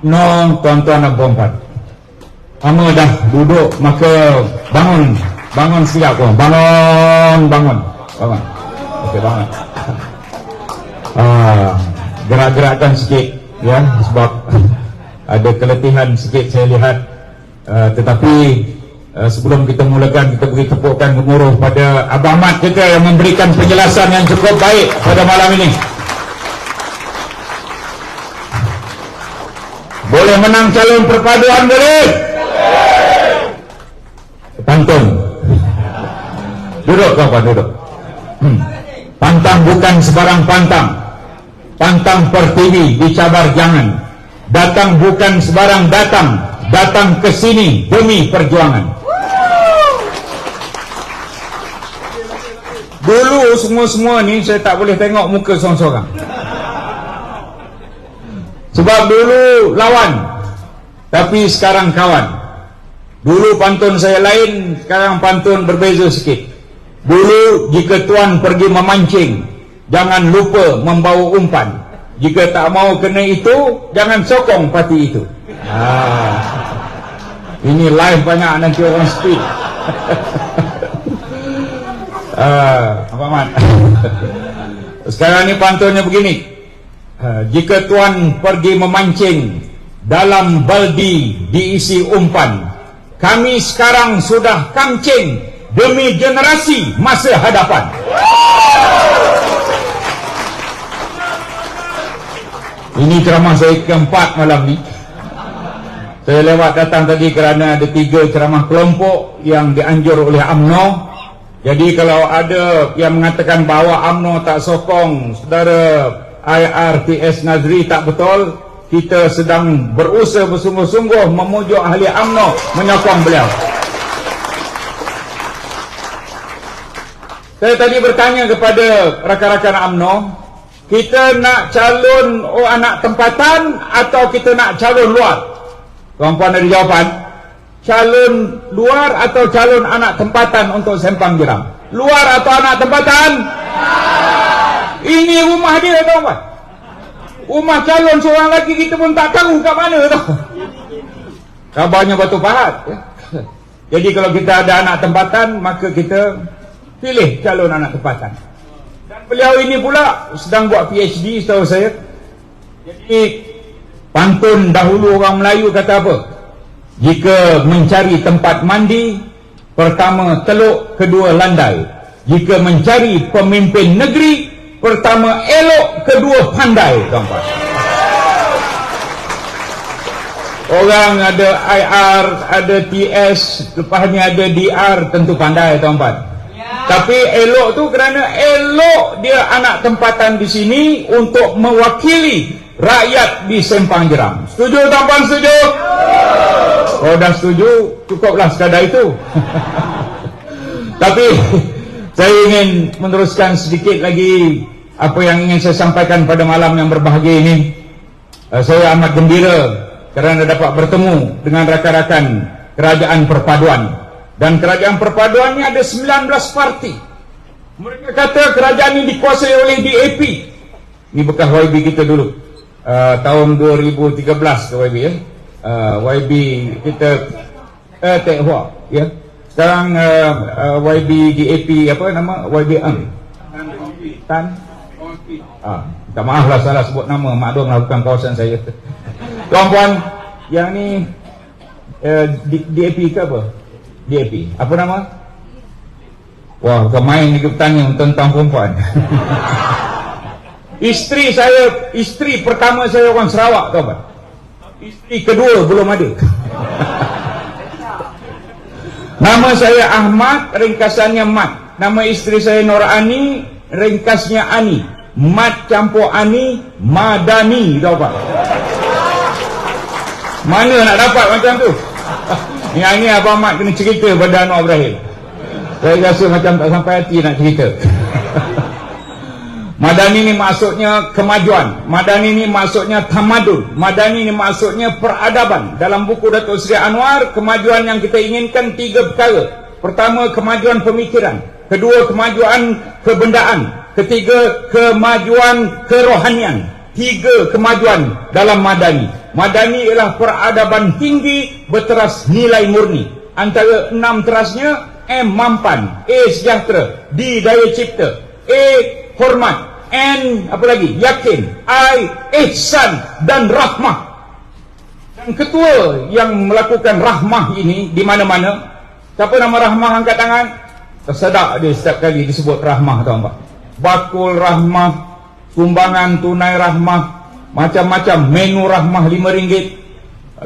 UMNO, tuan-tuan dan puan-puan. Lama dah duduk, maka bangun Bangun siap kau. Bangun. Okey, bangun. Gerak-gerakkan sikit ya, sebab ada keletihan sikit saya lihat. Tetapi sebelum kita mulakan, kita beri tepukan gemuruh pada Abang Mat kita yang memberikan penjelasan yang cukup baik pada malam ini. Boleh menang calon perpaduan, boleh? Pantun. Duduk kawan, duduk. Pantang bukan sebarang pantang. Pantang pertiwi, dicabar jangan. Datang bukan sebarang datang. Datang ke sini demi perjuangan. Dulu semua-semua ni saya tak boleh tengok muka seorang-seorang. Sebab dulu lawan, tapi sekarang kawan. Dulu pantun saya lain, sekarang pantun berbeza sikit. Dulu jika tuan pergi memancing, jangan lupa membawa umpan. Jika tak mau kena itu, jangan sokong parti itu. Ini live banyak nanti orang speed. Abang Mat. Sekarang ni pantunnya begini. Jika tuan pergi memancing, dalam baldi diisi umpan. Kami sekarang sudah kancing demi generasi masa hadapan. Ini ceramah saya keempat malam ni. Saya lewat datang tadi kerana ada 3 ceramah kelompok yang dianjur oleh UMNO. Jadi kalau ada yang mengatakan bahawa UMNO tak sokong saudara IRTS Nazri, tak betul. Kita sedang berusaha bersungguh-sungguh memujuk ahli UMNO menyokong beliau. Saya tadi bertanya kepada rakan-rakan UMNO, kita nak calon anak tempatan atau kita nak calon luar? Tuan-puan ada jawapan? Calon luar atau calon anak tempatan untuk Sempang Jeram? Luar atau anak tempatan? Ini rumah dia, tuan-puan. Rumah calon seorang lagi kita pun tak tahu kat mana, tau. Kabarnya Batu Pahat. Jadi kalau kita ada anak tempatan, maka kita pilih calon anak tempatan. Dan beliau ini pula sedang buat PhD, setahu saya. Jadi pantun dahulu orang Melayu kata apa? Jika mencari tempat mandi, pertama teluk, kedua landai. Jika mencari pemimpin negeri, pertama elok, kedua pandai, tuan-tuan. Orang ada IR, ada TS, lepasnya ada DR, tentu pandai, tuan-tuan. Tapi elok tu kerana elok dia anak tempatan di sini untuk mewakili rakyat di Sempang Jeram. Setuju, tuan-tuan? Setuju? Kalau dah setuju, cukuplah sekadar itu. Tapi saya ingin meneruskan sedikit lagi apa yang ingin saya sampaikan pada malam yang berbahagia ini. Saya amat gembira kerana dapat bertemu dengan rakan-rakan Kerajaan Perpaduan. Dan Kerajaan Perpaduan ini ada 19 parti. Mereka kata kerajaan ini dikuasai oleh DAP. Ini bekas YB kita dulu. Tahun 2013 ke YB ya. YB kita Tek Hua ya. Sekarang YB DAP apa nama? YB Tan. Minta maaf lah salah sebut nama, maklumlah bukan kawasan saya. Tuan-puan, yang ni DAP ke apa? DAP. Apa nama? Wah, bukan main ni bertanya tentang perempuan. Isteri saya, isteri pertama saya orang Sarawak, tuan-puan. Isteri kedua belum ada. Nama saya Ahmad, ringkasannya Mat. Nama isteri saya Norani, ringkasnya Ani. Mat campur Ani, Madani, tahu pak? Mana nak dapat macam tu? Yang ni Abang Mat kena cerita pada Anwar Ibrahim. Saya rasa macam tak sampai hati nak cerita. Madani ni maksudnya kemajuan. Madani ni maksudnya tamadun. Madani ni maksudnya peradaban. Dalam buku Datuk Seri Anwar, kemajuan yang kita inginkan 3 perkara. Pertama, kemajuan pemikiran. Kedua, kemajuan kebendaan. Ketiga, kemajuan kerohanian. 3 kemajuan dalam Madani. Madani ialah peradaban tinggi berteras nilai murni. Antara 6 terasnya, M. mampan, A. sejahtera, D. daya cipta, A. hormat, N. apa lagi? yakin, I. ihsan dan rahmah. Dan ketua yang melakukan rahmah ini di mana-mana, siapa nama rahmah? Angkat tangan. Tersedak dia setiap kali disebut rahmah, tahu tak? Bakul rahmah, sumbangan tunai rahmah, macam-macam menu rahmah RM5,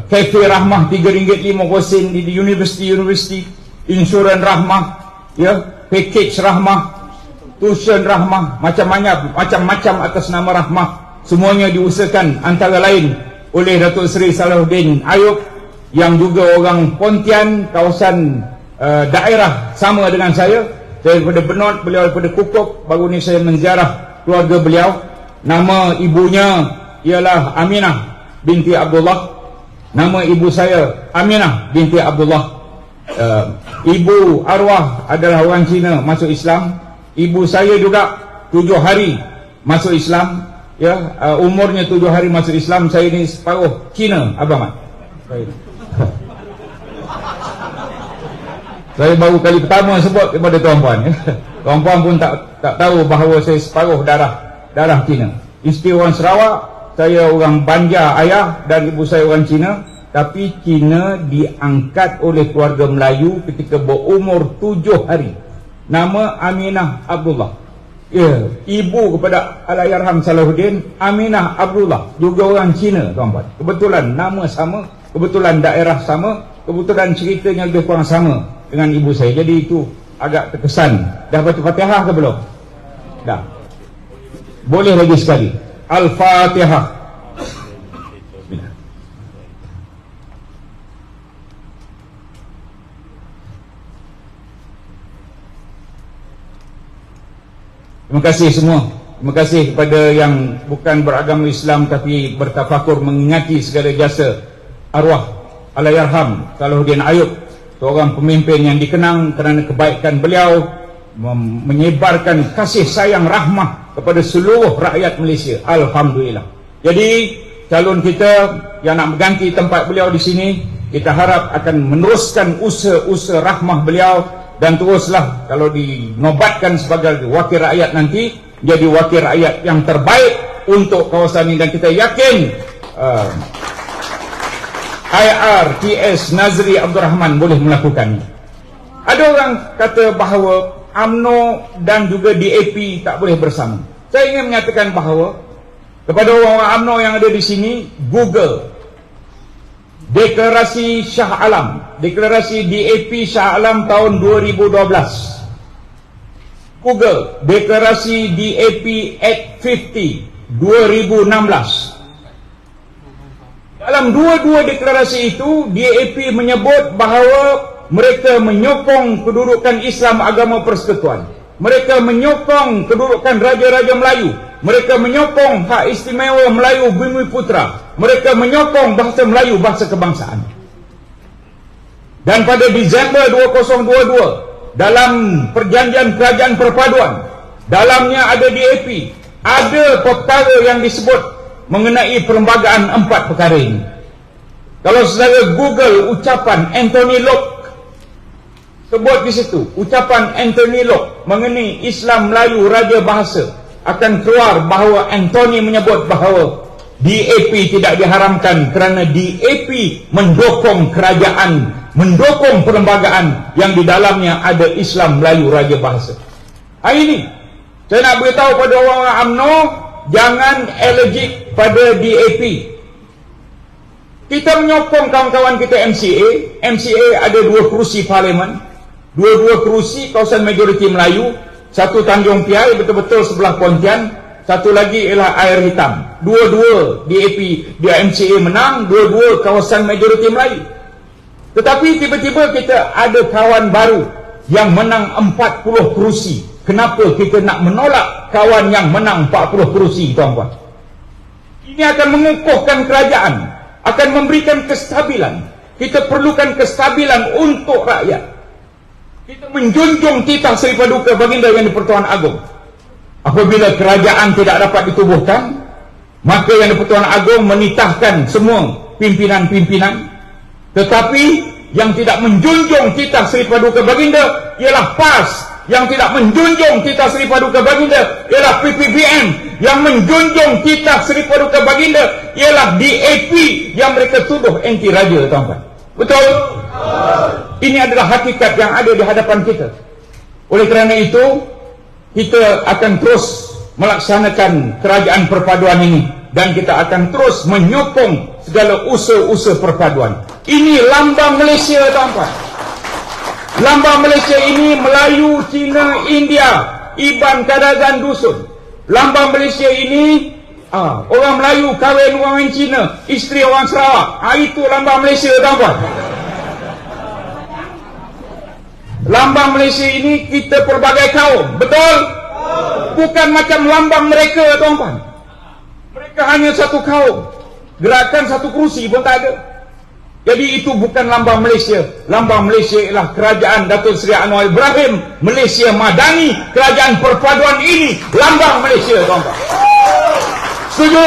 kafe rahmah RM3.5 di universiti, insurans rahmah, ya, package rahmah, tuition rahmah, macam-macam atas nama rahmah. Semuanya diusahakan antara lain oleh Datuk Seri Salahuddin Ayub yang juga orang Pontian, kawasan daerah sama dengan saya. Saya daripada Benot, beliau daripada Kukuk. Baru ni saya menziarah keluarga beliau. Nama ibunya ialah Aminah binti Abdullah. Nama ibu saya Aminah binti Abdullah. Ibu arwah adalah orang Cina masuk Islam. Ibu saya juga 7 hari masuk Islam, ya, umurnya 7 hari masuk Islam. Saya ni separuh Cina, Abang Mat. Saya baru kali pertama sebut kepada tuan-puan, ya. Tuan-puan pun tak tahu bahawa saya separuh darah Cina. Isteri orang Sarawak, saya orang Banjar ayah dan ibu saya orang Cina. Tapi Cina diangkat oleh keluarga Melayu ketika berumur 7 hari. Nama Aminah Abdullah, ya, ibu kepada Allahyarham Salahuddin, Aminah Abdullah, juga orang Cina, tuan-tuan. Kebetulan nama sama, kebetulan daerah sama, kebetulan ceritanya lebih kurang sama dengan ibu saya. Jadi itu agak terkesan. Dah baca Fatihah ke belum? Dah. Boleh lagi sekali. Al-Fatihah. Terima kasih semua. Terima kasih kepada yang bukan beragama Islam tapi bertafakur mengingati segala jasa arwah Allahyarham Salahuddin Ayub, seorang pemimpin yang dikenang kerana kebaikan beliau menyebarkan kasih sayang rahmah kepada seluruh rakyat Malaysia. Alhamdulillah. Jadi calon kita yang nak mengganti tempat beliau di sini, kita harap akan meneruskan usaha-usaha rahmah beliau. Dan teruslah kalau dinobatkan sebagai wakil rakyat nanti, jadi wakil rakyat yang terbaik untuk kawasan ini. Dan kita yakin IRTS Nazri Abdul Rahman boleh melakukannya. Ada orang kata bahawa UMNO dan juga DAP tak boleh bersama. Saya ingin menyatakan bahawa kepada orang-orang UMNO yang ada di sini, Google Deklarasi Shah Alam, deklarasi DAP Shah Alam tahun 2012. Google deklarasi DAP Act 50 2016. Dalam dua-dua deklarasi itu, DAP menyebut bahawa mereka menyokong kedudukan Islam agama persekutuan. Mereka menyokong kedudukan Raja-Raja Melayu. Mereka menyokong hak istimewa Melayu Bumi Putra. Mereka menyokong bahasa Melayu, bahasa kebangsaan. Dan pada Disember 2022, dalam perjanjian kerajaan perpaduan, dalamnya ada DAP, ada perkara yang disebut mengenai perlembagaan 4 perkara ini. Kalau saudara Google ucapan Anthony Locke, sebut di situ ucapan Anthony Locke mengenai Islam Melayu Raja Bahasa, akan keluar bahawa Anthony menyebut bahawa DAP tidak diharamkan kerana DAP mendukung kerajaan, mendukung perlembagaan yang di dalamnya ada Islam Melayu Raja Bahasa. Hari ini saya nak beritahu pada orang-orang UMNO, jangan allergic pada DAP. Kita menyokong kawan-kawan kita MCA. MCA ada 2 kerusi parlimen, 2 kerusi kawasan majoriti Melayu. Satu Tanjung Piai, betul-betul sebelah Pontian. Satu lagi ialah Air Hitam. Dua-dua DAP, dia MCA menang, dua-dua kawasan majoriti Melayu. Tetapi tiba-tiba kita ada kawan baru yang menang 40 kerusi. Kenapa kita nak menolak kawan yang menang 40 kerusi, tuan-tuan? Ini akan mengukuhkan kerajaan, akan memberikan kestabilan. Kita perlukan kestabilan untuk rakyat. Kita menjunjung titah Seri Paduka Baginda Yang di-Pertuan Agong. Apabila kerajaan tidak dapat ditubuhkan, maka Yang di-Pertuan Agong menitahkan semua pimpinan-pimpinan. Tetapi yang tidak menjunjung titah Seri Paduka Baginda, ialah PAS. Yang tidak menjunjung Titah Seri Paduka Baginda ialah PPBM. Yang menjunjung Titah Seri Paduka Baginda ialah DAP yang mereka tuduh anti raja, tuan-tuan. Betul? Ini adalah hakikat yang ada di hadapan kita. Oleh kerana itu, kita akan terus melaksanakan kerajaan perpaduan ini, dan kita akan terus menyokong segala usaha-usaha perpaduan. Ini lambang Malaysia, tuan-tuan. Lambang Malaysia ini Melayu, Cina, India, Iban, Kadazan, Dusun. Lambang Malaysia ini orang Melayu kahwin orang Cina, isteri orang Sarawak. Itu lambang Malaysia, tuan-tuan. Lambang Malaysia ini kita pelbagai kaum. Betul? Bukan macam lambang mereka, tuan-tuan. Mereka hanya satu kaum. Gerakan satu kerusi pun tak ada. Jadi itu bukan lambang Malaysia. Lambang Malaysia ialah kerajaan Datuk Seri Anwar Ibrahim, Malaysia Madani. Kerajaan perpaduan ini lambang Malaysia, tuan-tuan. Setuju?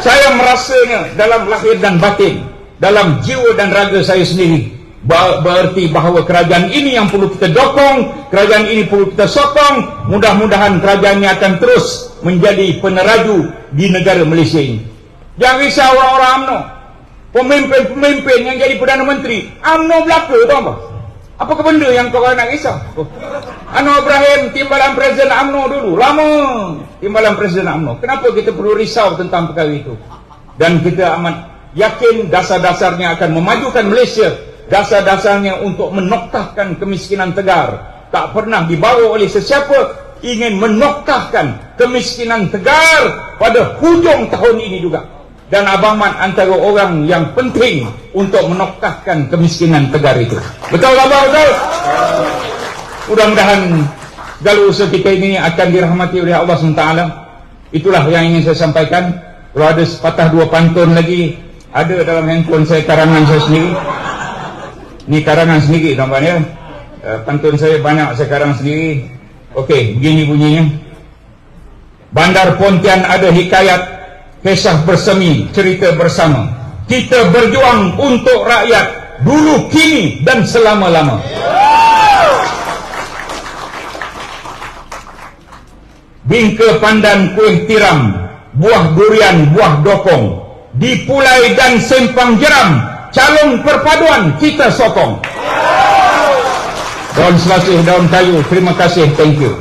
Saya merasanya dalam lahir dan batin, dalam jiwa dan raga saya sendiri, berarti bahawa kerajaan ini yang perlu kita dokong, kerajaan ini perlu kita sokong. Mudah-mudahan kerajaan ini akan terus menjadi peneraju di negara Malaysia ini. Jangan risau orang-orang UMNO. Pemimpin-pemimpin yang jadi Perdana Menteri UMNO belaka, tuan-tuan. Apa benda yang kau nak risau? Anwar Ibrahim timbalan Presiden UMNO dulu, lama timbalan Presiden UMNO. Kenapa kita perlu risau tentang perkara itu? Dan kita amat yakin dasar-dasarnya akan memajukan Malaysia. Dasar-dasarnya untuk menoktahkan kemiskinan tegar. Tak pernah dibawa oleh sesiapa. Ingin menoktahkan kemiskinan tegar pada hujung tahun ini juga. Dan Abang Mat antara orang yang penting untuk menoktahkan kemiskinan tegar itu. Betul, Abang? Betul? Mudah-mudahan segala usaha kita ini akan dirahmati oleh Allah SWT. Itulah yang ingin saya sampaikan. Kalau ada sepatah dua pantun lagi, ada dalam handphone saya, karangan saya sendiri. Ini karangan sendiri, tuan-tuan ya. Pantun saya banyak, saya karang sendiri. Okey, begini bunyinya. Bandar Pontian ada hikayat, kisah bersemi, cerita bersama. Kita berjuang untuk rakyat dulu, kini dan selama-lama. Bingka pandan kuih tiram, buah durian, buah dokong, di Pulai dan Sempang Jeram, calon perpaduan kita sokong. Daun selasih, daun kayu. Terima kasih, thank you.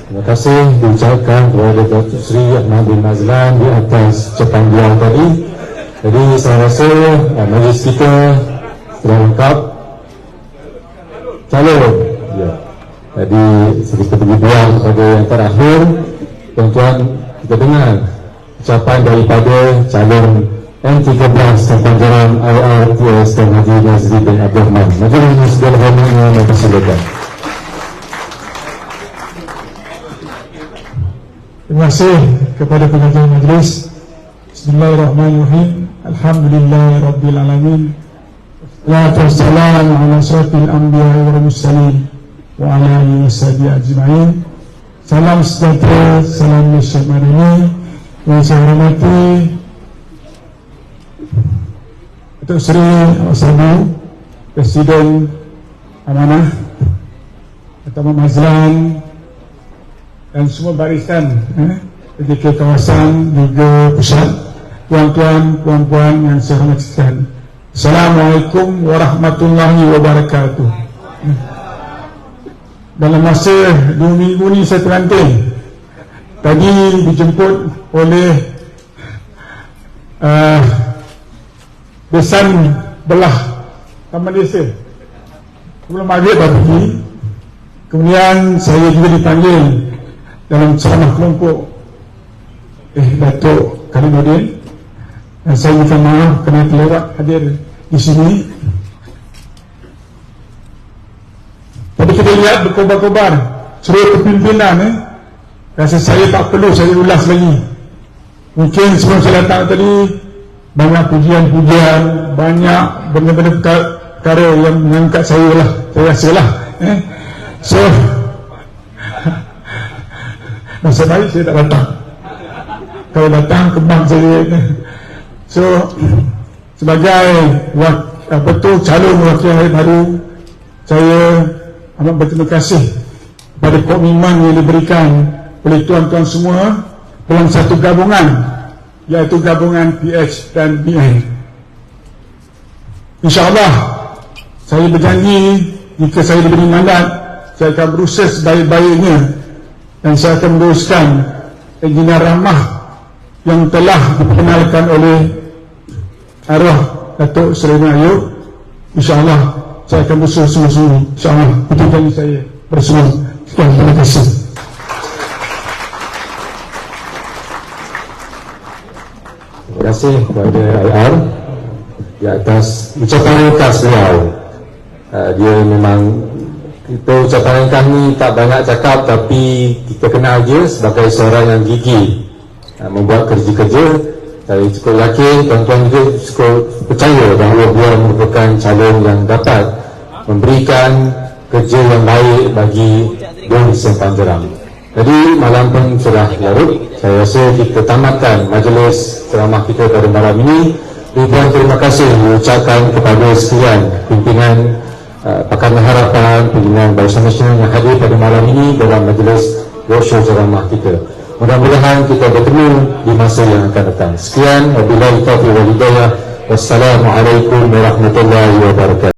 Terima kasih diucapkan kepada Datuk Seri Ahmad bin Mazlan di atas ucapan beliau tadi. Jadi saya rasa majlis kita telah lengkap. Calon, ya. Jadi sedikit berbicara kepada yang terakhir, tuan-tuan, kita dengar ucapan daripada calon N13 Sempang Jeram IRTS dan Haji Nazri bin Abdul Rahman. Majlis segala hormatnya mempersilakan. Terima kasih kepada pengajar majlis. Bismillahirrahmanirrahim. Alhamdulillahirabbil-alamin. Wassalatu wassalamu ala asyrafil anbiya'i wal mursalin wa ala alihi washabihi ajma'in. Salam sejahtera, salam Malaysia Madani. Yang saya hormati Datuk Seri Sabu, Presiden Amanah, Datuk Mazlan, dan semua barisan di kawasan juga pusat, tuan-tuan, puan-puan yang saya hormati. Assalamualaikum warahmatullahi wabarakatuh. Dalam masa 2 minggu ni saya terlanting. Tadi dijemput oleh besan belah Taman Desa. Sebelum maghrib pergi. Kemudian saya juga dipanggil dalam ceramah kelompok Datuk Karimuddin, dan saya minta maaf kerana terlewat hadir di sini. Tapi kita lihat berkobar-kobar seluruh kepimpinan. Rasa saya tak perlu saya ulas lagi. Mungkin sebelum saya datang tadi banyak pujian-pujian, banyak benda-benda perkara yang mengangkat saya lah, saya rasa lah. So Nasib baik saya tak datang. Kalau datang kembang saya. So sebagai calon wakil rakyat baru, saya amat berterima kasih kepada komitmen yang diberikan oleh tuan-tuan semua dalam satu gabungan, iaitu gabungan PH dan BN. InsyaAllah saya berjanji jika saya diberi mandat, saya akan berusaha sebaik-baiknya dan saya akan meneruskan Engineer Rahmah yang telah dikenalkan oleh arwah Datuk Seri Ayub. InsyaAllah saya akan berusaha sungguh-sungguh. InsyaAllah itu janji saya bersama. Sekian, terima kasih. Terima kasih kepada IR di atas ucapan khas beliau. Dia memang, kita ucapan kami tak banyak cakap, tapi kita kenal dia sebagai seorang yang gigih membuat kerja-kerja. Saya cukup yakin, tuan-tuan juga cukup percaya bahawa beliau merupakan calon yang dapat memberikan kerja yang baik bagi Dun Sempang Jeram. Jadi malam pun sudah larut. Saya rasa kita tamatkan majlis ceramah kita pada malam ini. Ribuan terima kasih diucapkan kepada sekalian pimpinan Pakatan Harapan, pimpinan Barisan Nasional yang hadir pada malam ini dalam majlis roadshow ceramah kita. Mudah-mudahan kita bertemu di masa yang akan datang. Sekian, wabillahi taufiq wal hidayah. Wassalamualaikum warahmatullahi wabarakatuh.